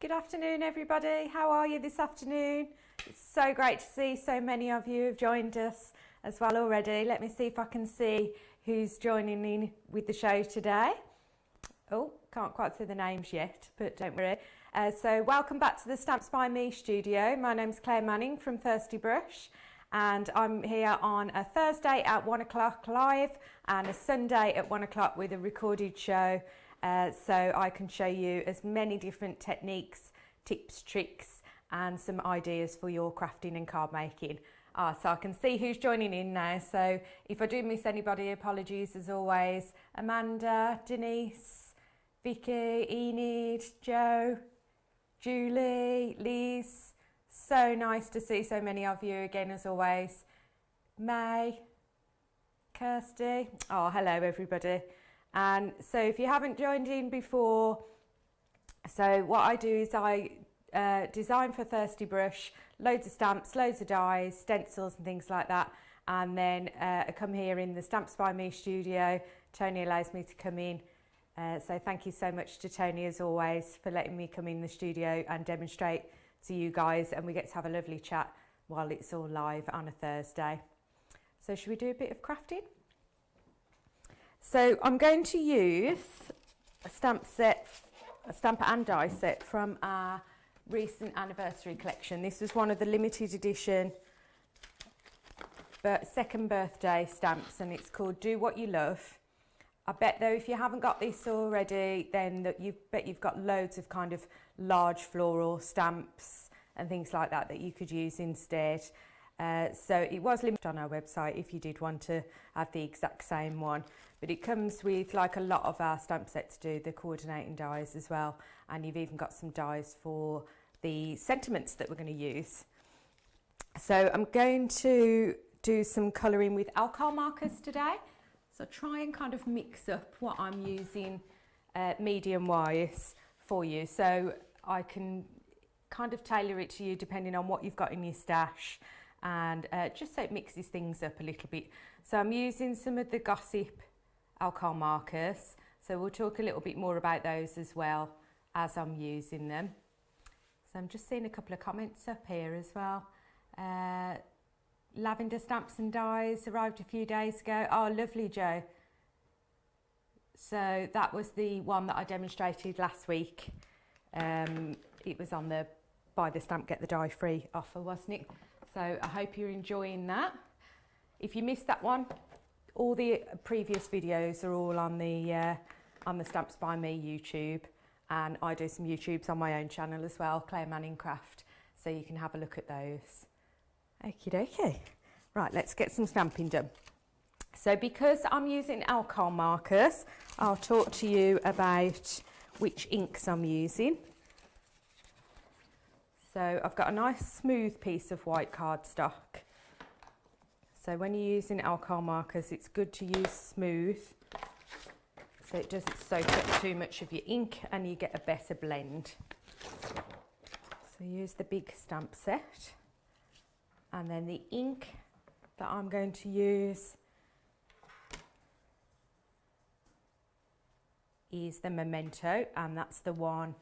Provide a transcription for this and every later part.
Good afternoon, everybody. How are you this afternoon? It's so great to see so many of you have joined us as well already. Let me see if I can see who's joining in with the show today. Oh, can't quite see the names yet, but don't worry. So welcome back to the Stamps by Me studio. My name's Claire Manning from Thirsty Brush, and I'm here on a Thursday at 1 o'clock live and a Sunday at 1 o'clock with a recorded show. So I can show you as many different techniques, tips, tricks and some ideas for your crafting and card making. So I can see who's joining in now, so if I do miss anybody, apologies as always. Amanda, Denise, Vicky, Enid, Joe, Julie, Liz, so nice to see so many of you again as always. May, Kirsty, oh hello everybody. And so if you haven't joined in before, so what I do is I design for Thirsty Brush, loads of stamps, loads of dies, stencils and things like that. And then I come here in the Stamps by Me studio. Tony allows me to come in. So thank you so much to Tony as always for letting me come in the studio and demonstrate to you guys. And we get to have a lovely chat while it's all live on a Thursday. So should we do a bit of crafting? So I'm going to use a stamp and die set from our recent anniversary collection. This was one of the limited edition second birthday stamps, and it's called Do What You Love. I bet though if you haven't got this already, then you've got loads of kind of large floral stamps and things like that that you could use instead. So it was limited on our website if you did want to have the exact same one, but it comes with, like a lot of our stamp sets do, the coordinating dies as well, and you've even got some dies for the sentiments that we're going to use. So I'm going to do some colouring with alcohol markers today, so try and kind of mix up what I'm using medium wise for you, so I can kind of tailor it to you depending on what you've got in your stash, and just so it mixes things up a little bit. So I'm using some of the Gossip alcohol markers, so we'll talk a little bit more about those as well as I'm using them. So I'm just seeing a couple of comments up here as well. Lavender stamps and dies arrived a few days ago. Oh, lovely, Joe. So that was the one that I demonstrated last week. It was on the buy the stamp get the die free offer, wasn't it? So I hope you're enjoying that. If you missed that one, all the previous videos are all on the Stamps by Me YouTube, and I do some YouTubes on my own channel as well, Claire Manning Craft, so you can have a look at those. Okie dokie. Right, let's get some stamping done. So because I'm using alcohol markers, I'll talk to you about which inks I'm using. So I've got a nice smooth piece of white cardstock. So when you're using alcohol markers, it's good to use smooth, so it doesn't soak up too much of your ink and you get a better blend. So use the big stamp set, and then the ink that I'm going to use is the Memento, and that's the one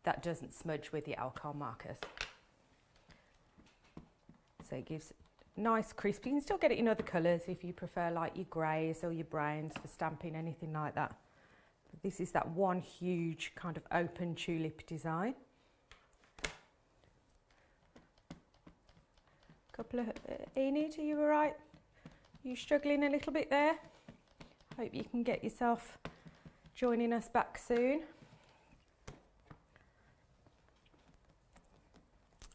that doesn't smudge with the alcohol markers. So it gives nice crisp. You can still get it in other colours if you prefer, like your greys or your browns for stamping, anything like that. But this is that one huge kind of open tulip design. Couple of Enid, are you all right? You struggling a little bit there? Hope you can get yourself joining us back soon.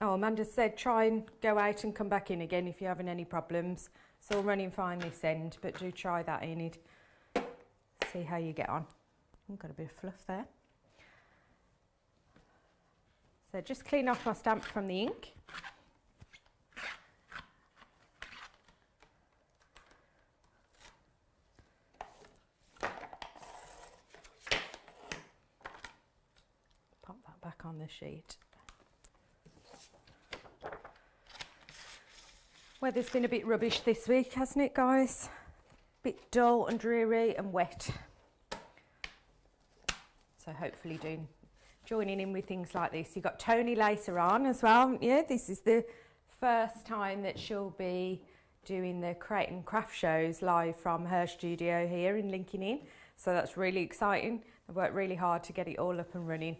Oh, Amanda said try and go out and come back in again if you're having any problems. It's all running fine this end, but do try that, Enid. See how you get on. I've got a bit of fluff there. So just clean off my stamp from the ink. Pop that back on the sheet. Weather's been a bit rubbish this week, hasn't it, guys? Bit dull and dreary and wet. So hopefully doing joining in with things like this. You've got Tony later on as well, haven't you? This is the first time that she'll be doing the Create and Craft shows live from her studio here in Lincoln Inn. So that's really exciting. I've worked really hard to get it all up and running.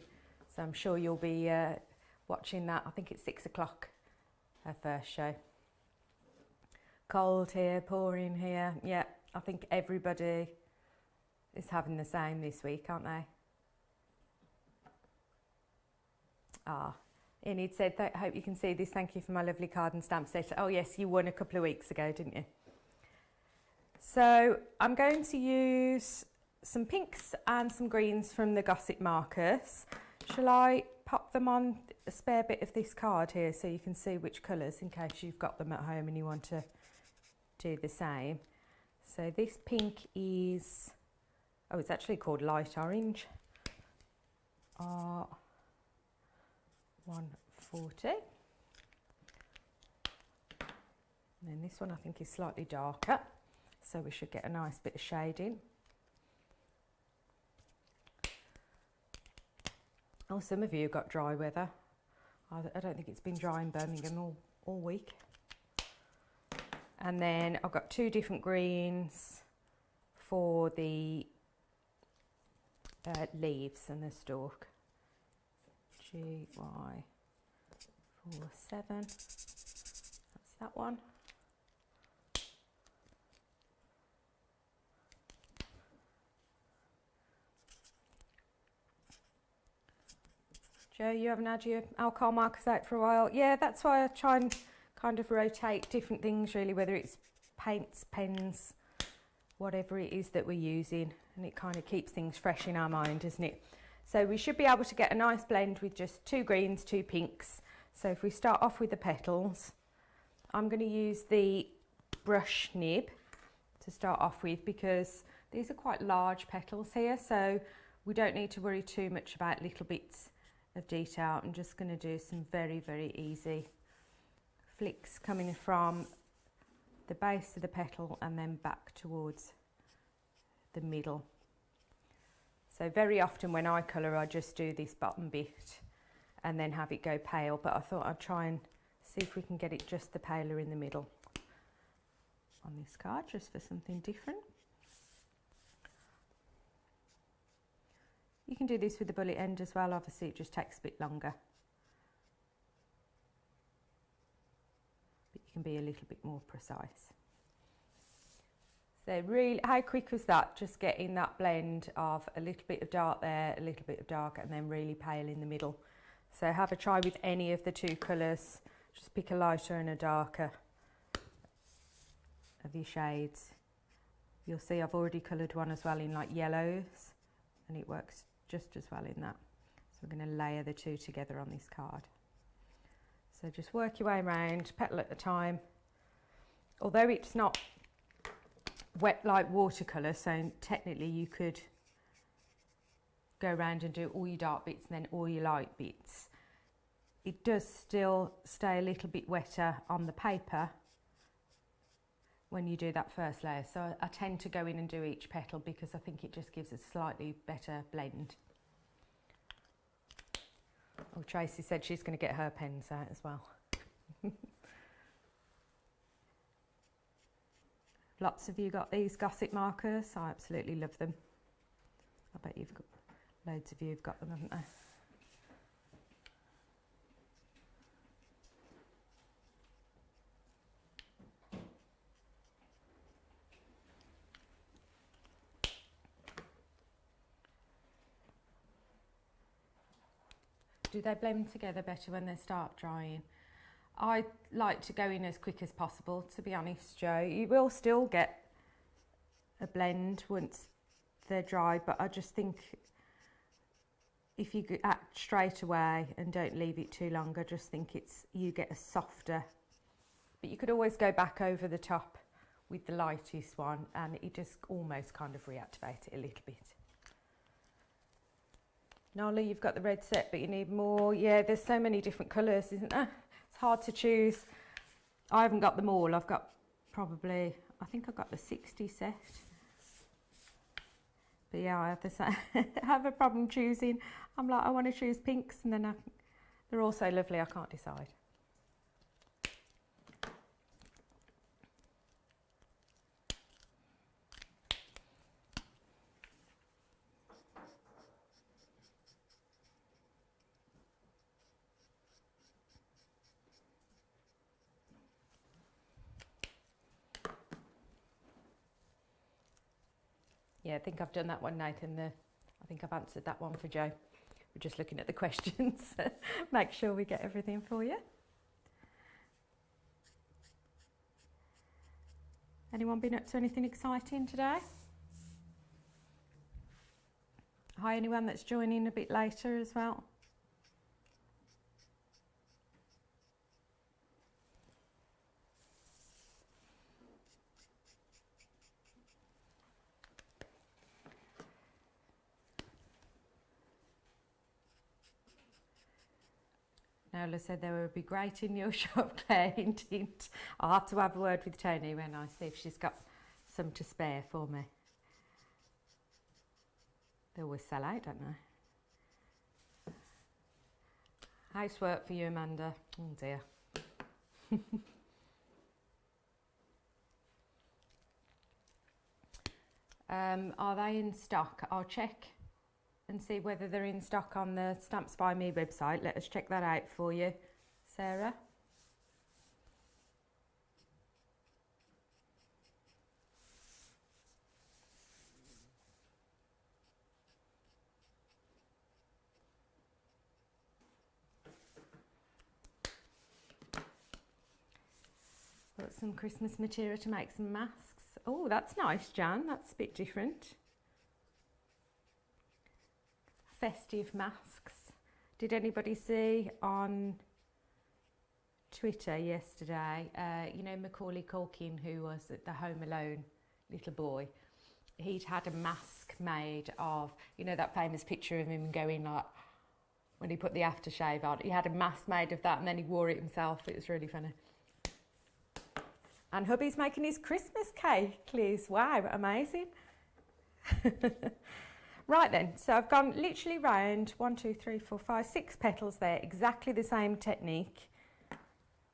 So I'm sure you'll be watching that. I think it's 6 o'clock, her first show. Cold here, pouring here. Yeah, I think everybody is having the same this week, aren't they? Enid said, hope you can see this. Thank you for my lovely card and stamp set. Oh yes, you won a couple of weeks ago, didn't you? So I'm going to use some pinks and some greens from the Gossip markers. Shall I pop them on a spare bit of this card here so you can see which colours in case you've got them at home and you want to do the same. So this pink is, oh, it's actually called light orange. 140. And then this one I think is slightly darker, so we should get a nice bit of shading. Oh, some of you have got dry weather. I don't think it's been dry in Birmingham all week. And then I've got two different greens for the leaves and the stalk. GY47, that's that one. Joe, you haven't had your alcohol markers out for a while. Yeah, that's why I try and kind of rotate different things really, whether it's paints, pens, whatever it is that we're using, and it kind of keeps things fresh in our mind, doesn't it? So we should be able to get a nice blend with just two greens, two pinks. So if we start off with the petals, I'm going to use the brush nib to start off with because these are quite large petals here, so we don't need to worry too much about little bits of detail. I'm just going to do some very, very easy flicks coming from the base of the petal and then back towards the middle. So very often when I colour, I just do this bottom bit and then have it go pale, but I thought I'd try and see if we can get it just the paler in the middle on this card, just for something different. You can do this with the bullet end as well, obviously it just takes a bit longer. But you can be a little bit more precise. So really, how quick was that? Just getting that blend of a little bit of dark there, a little bit of dark, and then really pale in the middle. So have a try with any of the two colours. Just pick a lighter and a darker of your shades. You'll see I've already coloured one as well in like yellows, and it works just as well in that. So we're going to layer the two together on this card. So just work your way around, petal at a time. Although it's not wet like watercolour, so technically you could go around and do all your dark bits and then all your light bits. It does still stay a little bit wetter on the paper when you do that first layer, so I tend to go in and do each petal because I think it just gives a slightly better blend. Oh, Tracy said she's going to get her pens out as well. Lots of you got these Gossip markers. I absolutely love them. I bet you've got loads of you have got them, haven't they? Do they blend together better when they start drying? I like to go in as quick as possible, to be honest, Joe. You will still get a blend once they're dry, but I just think if you act straight away and don't leave it too long, I just think you get a softer. But you could always go back over the top with the lightest one and it just almost kind of reactivate it a little bit. Nala, you've got the red set, but you need more. Yeah, there's so many different colours, isn't there? It's hard to choose. I haven't got them all. I've got probably, I think I've got the 60 set. But yeah, I have the same. I have a problem choosing. I'm like, I want to choose pinks, and then they're all so lovely, I can't decide. Yeah, I think I've done that one, Nathan. I think I've answered that one for Joe. We're just looking at the questions. Make sure we get everything for you. Anyone been up to anything exciting today? Hi, anyone that's joining a bit later as well. Nola said they would be great in your shop, Claire, hint, hint. I'll have to have a word with Tony when I see if she's got some to spare for me. They always sell out, don't they? Housework for you, Amanda. Oh dear. Are they in stock? I'll check and see whether they're in stock on the Stamps by Me website. Let us check that out for you, Sarah. Got some Christmas material to make some masks. Oh, that's nice, Jan. That's a bit different. Festive masks. Did anybody see on Twitter yesterday, you know Macaulay Culkin, who was at the Home Alone little boy? He'd had a mask made of, you know, that famous picture of him going like, when he put the aftershave on, he had a mask made of that and then he wore it himself. It was really funny. And hubby's making his Christmas cake, Liz. Wow, amazing. Right then, so I've gone literally round 1, 2, 3, 4, 5, 6 petals there, exactly the same technique,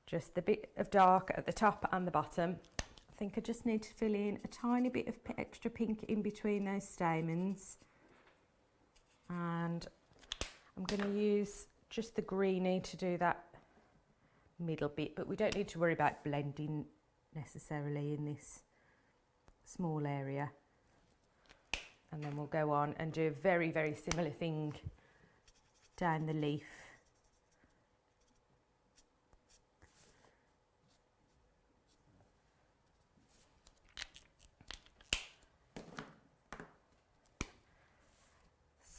just the bit of dark at the top and the bottom. I think I just need to fill in a tiny bit of extra pink in between those stamens, and I'm going to use just the greeny to do that middle bit, but we don't need to worry about blending necessarily in this small area. And then we'll go on and do a very, very similar thing down the leaf.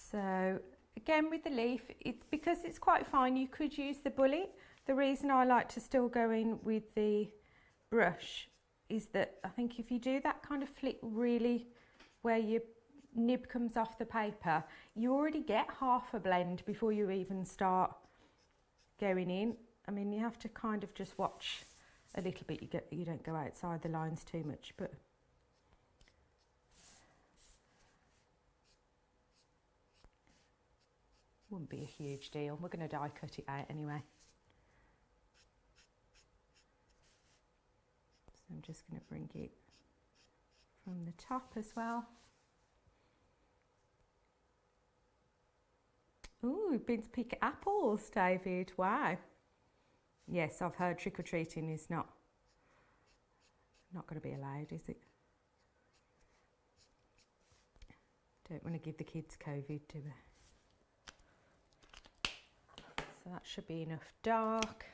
So again with the leaf, because it's quite fine, you could use the bullet. The reason I like to still go in with the brush is that I think if you do that kind of flick really where your nib comes off the paper, you already get half a blend before you even start going in. I mean, you have to kind of just watch a little bit, you don't go outside the lines too much, but wouldn't be a huge deal. We're going to die cut it out anyway. So I'm just going to bring it from the top as well. Ooh, we've been to pick apples, David. Wow. Yes, I've heard trick-or-treating is not going to be allowed, is it? Don't want to give the kids COVID, do we? So that should be enough dark.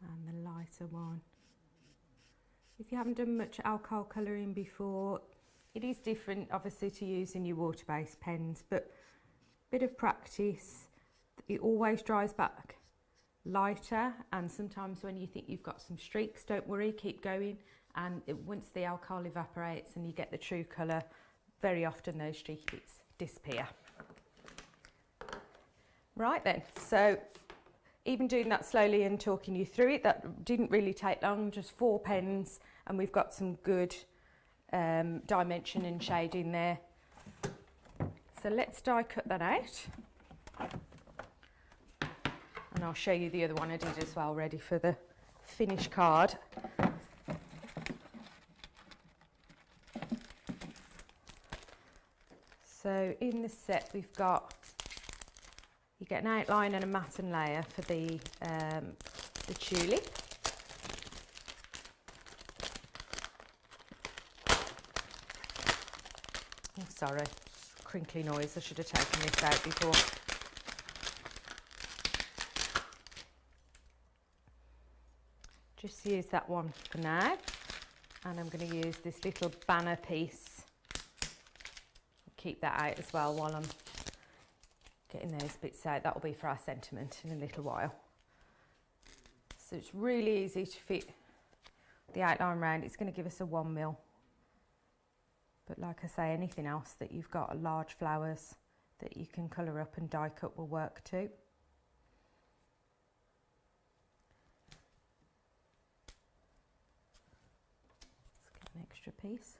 And the lighter one. If you haven't done much alcohol colouring before, it is different obviously to using your water-based pens, but a bit of practice, it always dries back lighter, and sometimes when you think you've got some streaks, don't worry, keep going, and once the alcohol evaporates and you get the true colour, very often those streaky bits disappear. Right then, so even doing that slowly and talking you through it, that didn't really take long, just 4 pens, and we've got some good dimension and shade in there. So let's die cut that out. And I'll show you the other one I did as well, ready for the finished card. So in the set we've got, you get an outline and a matten layer for the tulip. Oh, sorry, crinkly noise, I should have taken this out before. Just use that one for now, and I'm going to use this little banner piece. Keep that out as well while I'm getting those bits out. That will be for our sentiment in a little while. So it's really easy to fit the outline round. It's going to give us a 1mm. But like I say, anything else that you've got, large flowers that you can colour up and die cut will work too. An extra piece.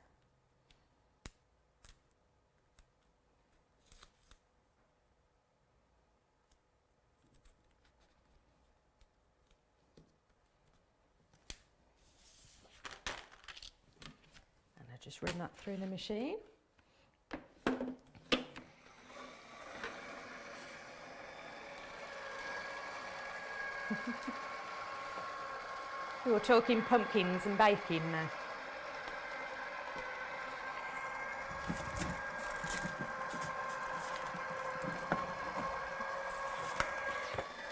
And I just run that through the machine. We were talking pumpkins and baking now.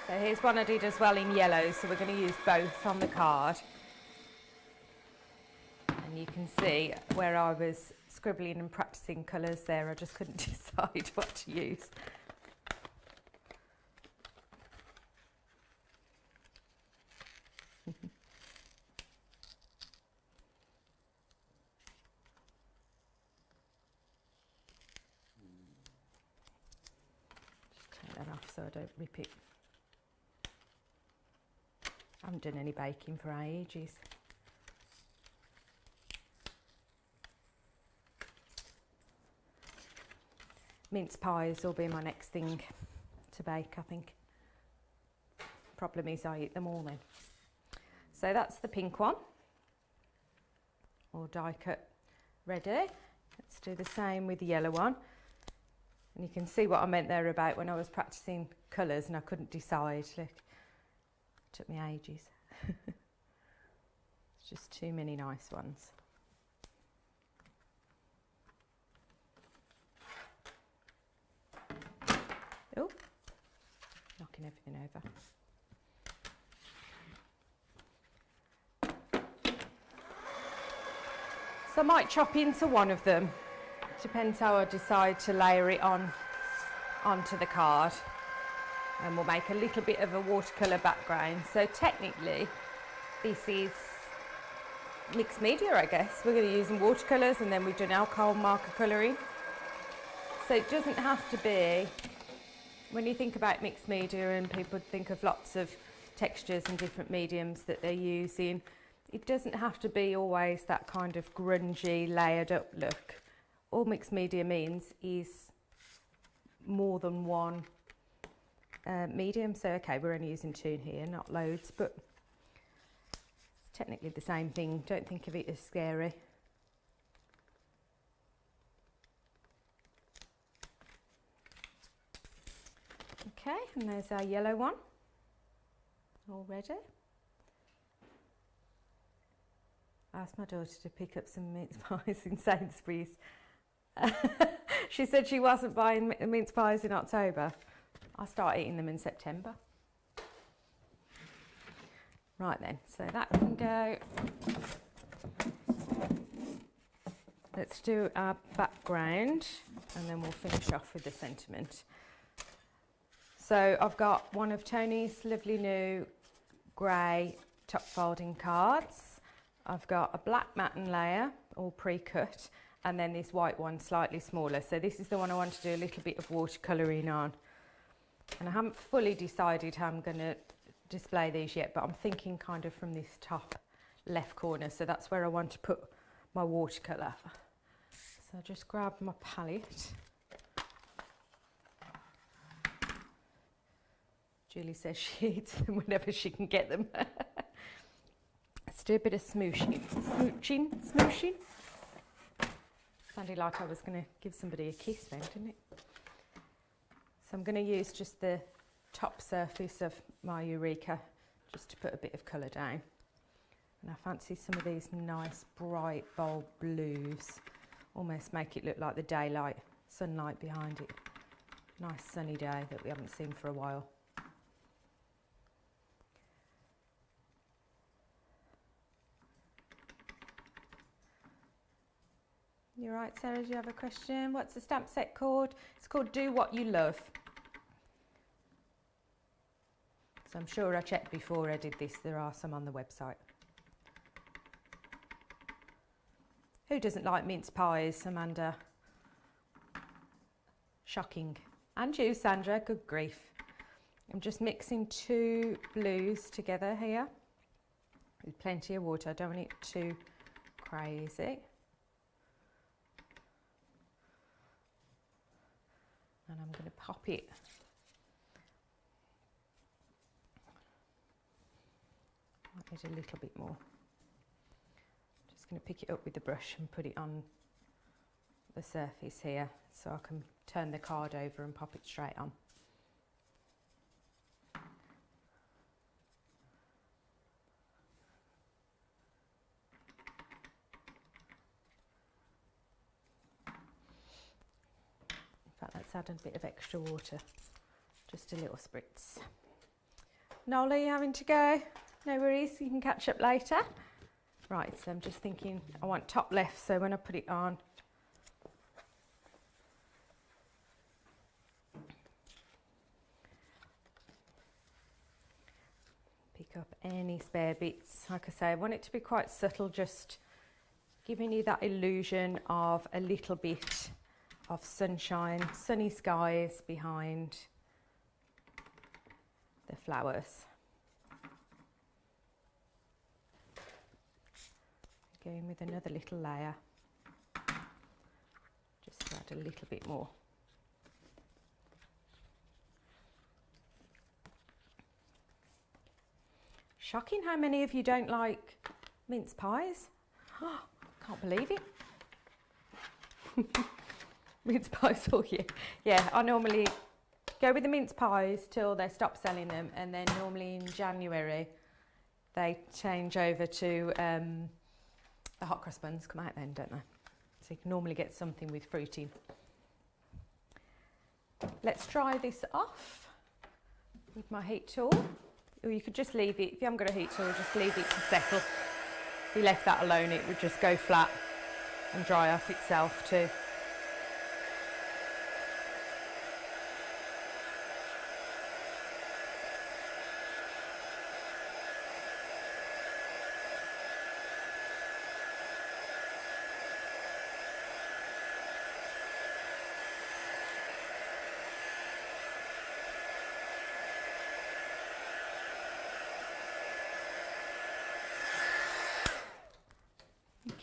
So here's one I did as well in yellow, so we're going to use both on the card. And you can see where I was scribbling and practicing colours there, I just couldn't decide what to use. Just take that off so I don't rip it. I haven't done any baking for ages. Mince pies will be my next thing to bake, I think. Problem is I eat them all then. So that's the pink one, all die cut ready. Let's do the same with the yellow one. And you can see what I meant there about when I was practicing colours and I couldn't decide. Look. Took me ages. It's just too many nice ones. Oh, knocking everything over. So I might chop into one of them. Depends how I decide to layer it onto the card. And we'll make a little bit of a watercolour background. So technically, this is mixed media, I guess. We're going to use some watercolours and then we've done alcohol marker colouring. So it doesn't have to be, when you think about mixed media and people think of lots of textures and different mediums that they're using, it doesn't have to be always that kind of grungy, layered up look. All mixed media means is more than one medium. So okay, we're only using 2 here, not loads, but it's technically the same thing. Don't think of it as scary. Okay, and there's our yellow one all ready. I asked my daughter to pick up some mince pies in Sainsbury's. She said she wasn't buying mince pies in October. I start eating them in September. Right then, so that can go. Let's do our background and then we'll finish off with the sentiment. So I've got one of Tony's lovely new grey top folding cards. I've got a black matten layer, all pre-cut, and then this white one slightly smaller. So this is the one I want to do a little bit of watercolouring on. And I haven't fully decided how I'm going to display these yet, but I'm thinking kind of from this top left corner, so that's where I want to put my watercolour. So I just grab my palette. Julie says she eats them whenever she can get them. Let's do a bit of smooching. Sounded like I was going to give somebody a kiss then, didn't it? So I'm going to use just the top surface of my Eureka just to put a bit of colour down. And I fancy some of these nice bright bold blues, almost make it look like the daylight, sunlight behind it. Nice sunny day that we haven't seen for a while. You're right, Sarah, do you have a question? What's the stamp set called? It's called Do What You Love. So I'm sure I checked before I did this, there are some on the website. Who doesn't like mince pies, Amanda? Shocking. And you, Sandra, good grief. I'm just mixing two blues together here with plenty of water. I don't want it too crazy. And I'm going to pop it I need a little bit more. Just going to pick it up with the brush and put it on the surface here so I can turn the card over and pop it straight on. Let's add a bit of extra water, just a little spritz. Nola, you having to go? No worries, you can catch up later. Right, so I'm just thinking I want top left, so when I put it on, pick up any spare bits. Like I say, I want it to be quite subtle, just giving you that illusion of a little bit of sunshine, sunny skies behind the flowers. Going with another little layer, just to add a little bit more. Shocking how many of you don't like mince pies. Oh, can't believe it. Mince pies all year. Yeah, I normally go with the mince pies till they stop selling them, and then normally in January they change over to the hot cross buns come out then, don't they? So you can normally get something with fruit in. Let's dry this off with my heat tool, or you could just leave it, if you haven't got a heat tool, just leave it to settle. If you left that alone, it would just go flat and dry off itself too.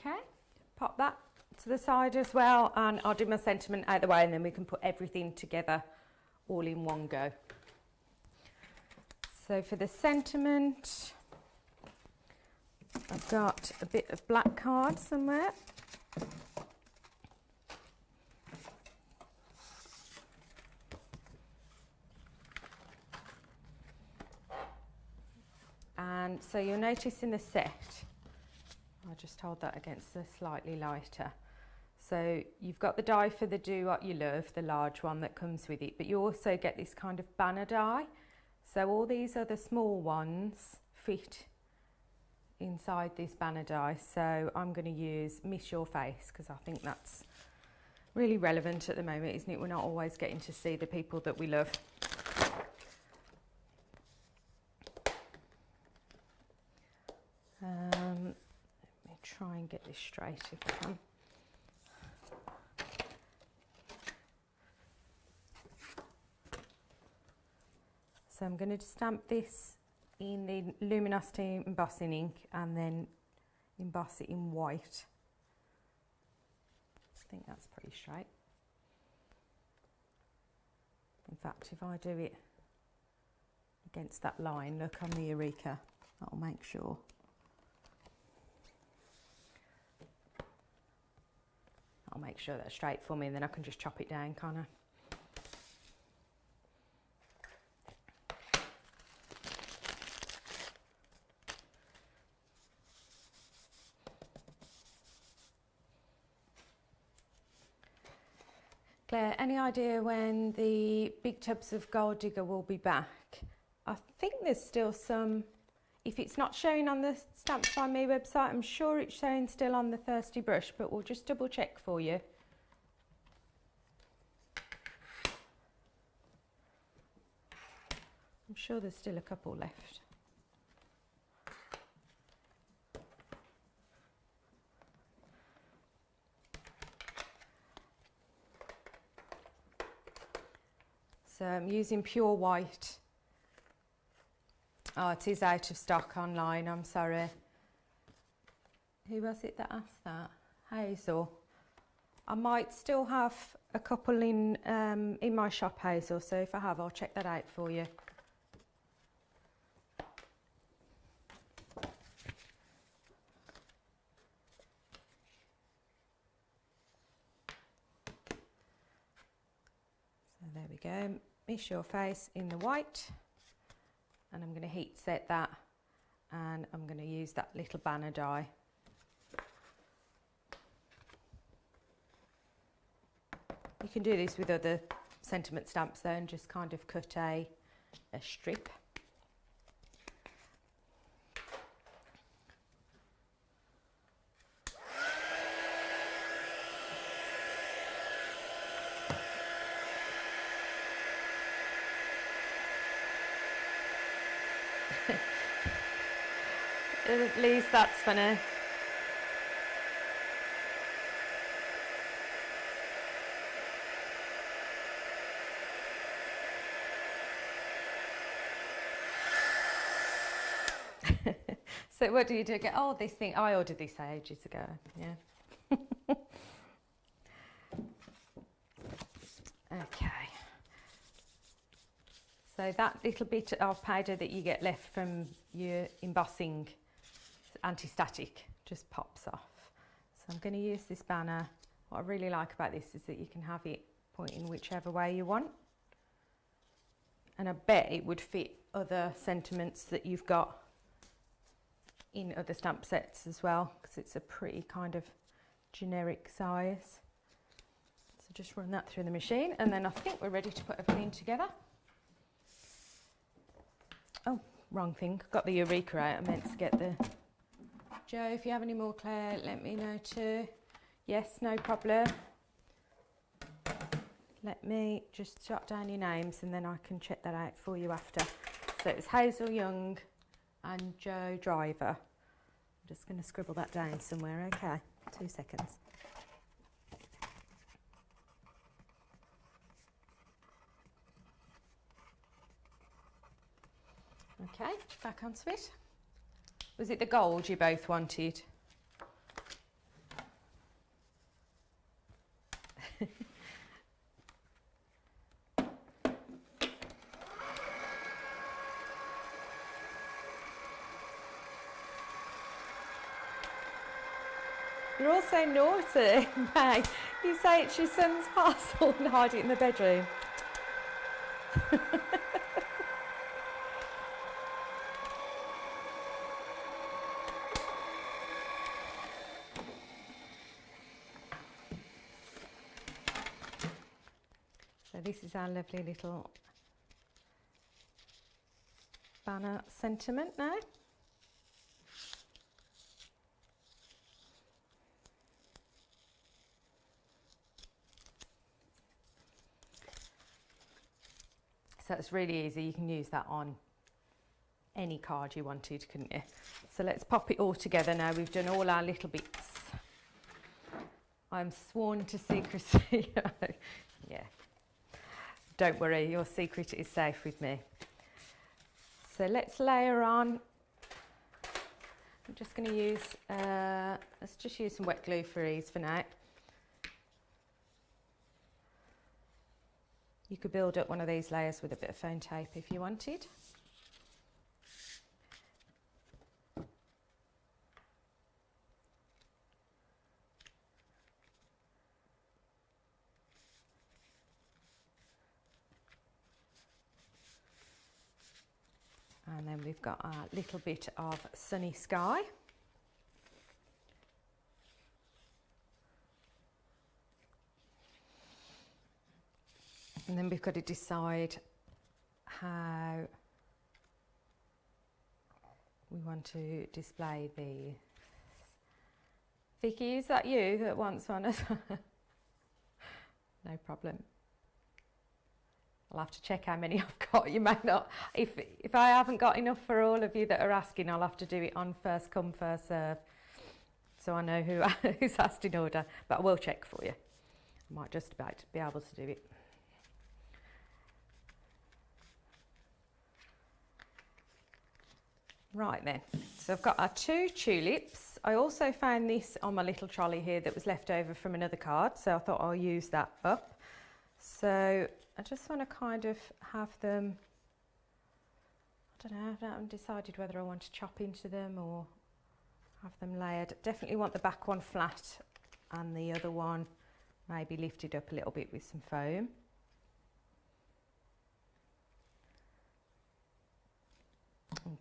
Okay, pop that to the side as well, and I'll do my sentiment out the way, and then we can put everything together all in one go. So for the sentiment, I've got a bit of black card somewhere. And so you'll notice in the set, I'll just hold that against the slightly lighter. So you've got the die for the Do What You Love, the large one that comes with it, but you also get this kind of banner die. So all these other small ones fit inside this banner die. So I'm going to use Miss Your Face because I think that's really relevant at the moment, isn't it? We're not always getting to see the people that we love. Try and get this straight if I can. So I'm going to stamp this in the luminosity embossing ink and then emboss it in white. I think that's pretty straight. In fact, if I do it against that line, look on the Eureka, that'll make sure. I'll make sure that's straight for me, and then I can just chop it down, can't I? Claire, any idea when the big tubs of Gold Digger will be back? I think there's still some, if it's not showing on the Stamps by Me website, I'm sure it's showing still on the Thirsty Brush, but we'll just double check for you. I'm sure there's still a couple left. So I'm using pure white. Oh, it is out of stock online, I'm sorry. Who was it that asked that? Hazel. I might still have a couple in my shop, Hazel, so if I have, I'll check that out for you. So there we go. Miss Your Face in the white, and I'm going to heat set that, and I'm going to use that little banner die. You can do this with other sentiment stamps though, and just kind of cut a strip. At least that's funny. So what do you do? Get, oh, this thing, I ordered this ages ago, yeah. Okay. So that little bit of powder that you get left from your embossing anti-static just pops off. So I'm going to use this banner. What I really like about this is that you can have it pointing whichever way you want. And I bet it would fit other sentiments that you've got in other stamp sets as well, because it's a pretty kind of generic size. So just run that through the machine, and then I think we're ready to put everything together. Oh, wrong thing, got the Eureka out. I meant to get the... Joe, if you have any more, Claire, let me know too. Yes, no problem. Let me just jot down your names and then I can check that out for you after. So it was Hazel Young and Joe Driver. I'm just going to scribble that down somewhere, okay? 2 seconds. Okay, back onto it. Was it the gold you both wanted? You're all so naughty, May. You say it's your son's parcel and hide it in the bedroom. So this is our lovely little banner sentiment now. So it's really easy, you can use that on any card you wanted, couldn't you? So let's pop it all together now. We've done all our little bits. I'm sworn to secrecy. Yeah. Don't worry, your secret is safe with me. So let's layer on. I'm just going to use, let's just use some wet glue for ease for now. You could build up one of these layers with a bit of foam tape if you wanted. And then we've got a little bit of sunny sky. And then we've got to decide how we want to display these. Vicky, is that you that wants one? No problem. I'll have to check how many I've got. You may not. If I haven't got enough for all of you that are asking, I'll have to do it on first come, first serve. So I know who's asked in order, but I will check for you. I might just about be able to do it. Right then, so I've got our 2 tulips. I also found this on my little trolley here that was left over from another card, so I thought I'll use that up. So I just want to kind of have them, I don't know, I haven't decided whether I want to chop into them or have them layered. Definitely want the back one flat and the other one maybe lifted up a little bit with some foam.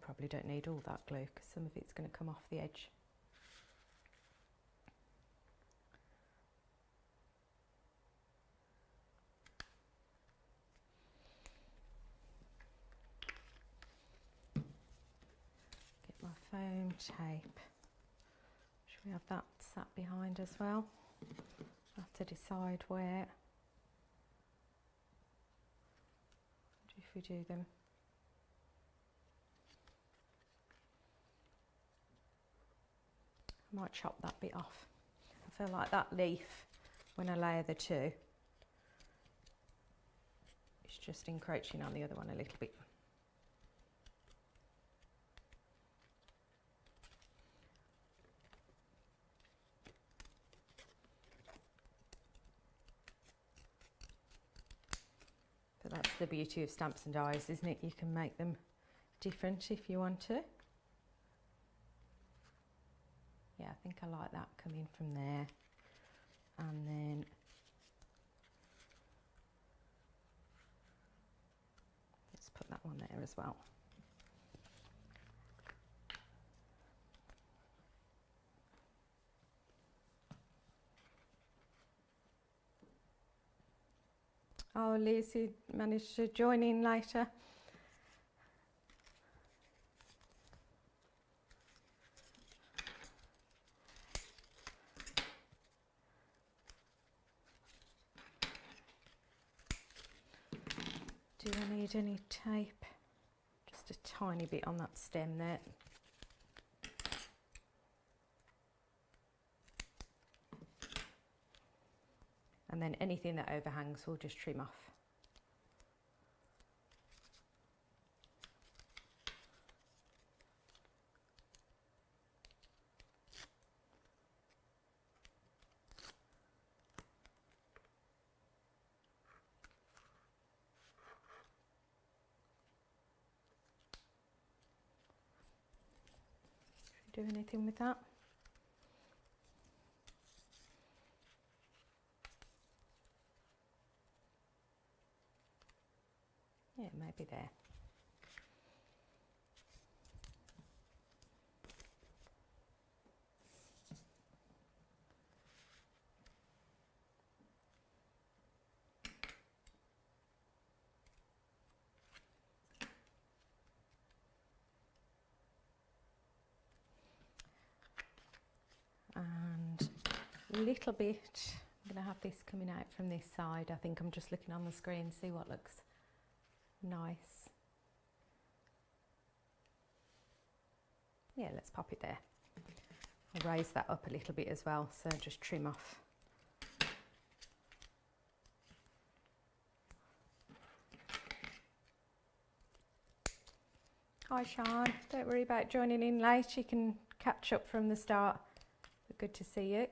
Probably don't need all that glue because some of it's going to come off the edge. Get my foam tape. Should we have that sat behind as well? I have to decide where. If we do them. I might chop that bit off. I feel like that leaf, when I layer the 2, it's just encroaching on the other one a little bit. But that's the beauty of stamps and dies, isn't it? You can make them different if you want to. Yeah, I think I like that coming from there. And then let's put that one there as well. Oh, Liz, you managed to join in later. Do I need any tape? Just a tiny bit on that stem there. And then anything that overhangs we'll just trim off. Should we do anything with that? Yeah, maybe there. And a little bit, I'm going to have this coming out from this side. I think I'm just looking on the screen, see what looks nice. Yeah, let's pop it there. I'll raise that up a little bit as well, so just trim off. Hi Sean, don't worry about joining in late, you can catch up from the start. Good to see you.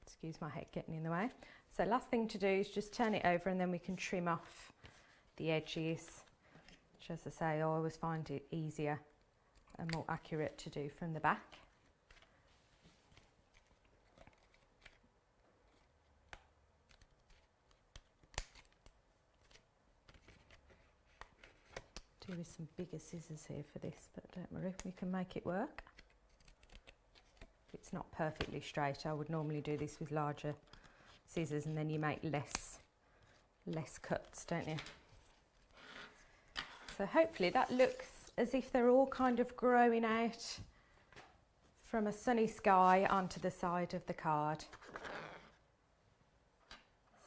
Excuse my head getting in the way. So last thing to do is just turn it over and then we can trim off the edges, which, as I say, I always find it easier and more accurate to do from the back. Do with some bigger scissors here for this, but don't worry, we can make it work. If it's not perfectly straight, I would normally do this with larger scissors, and then you make less cuts, don't you? So hopefully that looks as if they're all kind of growing out from a sunny sky onto the side of the card.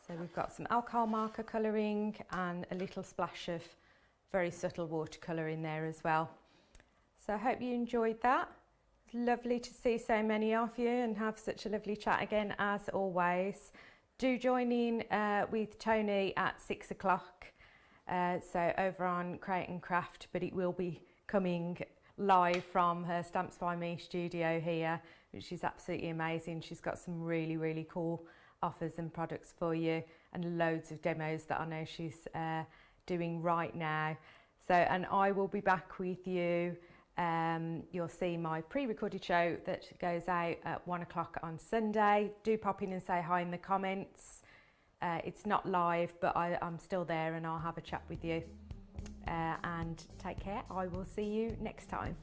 So we've got some alcohol marker colouring and a little splash of very subtle watercolour in there as well. So I hope you enjoyed that. It's lovely to see so many of you and have such a lovely chat again as always. Do join in with Tony at 6 o'clock. So over on Create and Craft, but it will be coming live from her Stamps by Me studio here, which is absolutely amazing. She's got some really, really cool offers and products for you, and loads of demos that I know she's doing right now. So, and I will be back with you. You'll see my pre-recorded show that goes out at 1 o'clock on Sunday. Do pop in and say hi in the comments. It's not live, but I'm still there and I'll have a chat with you. And take care. I will see you next time.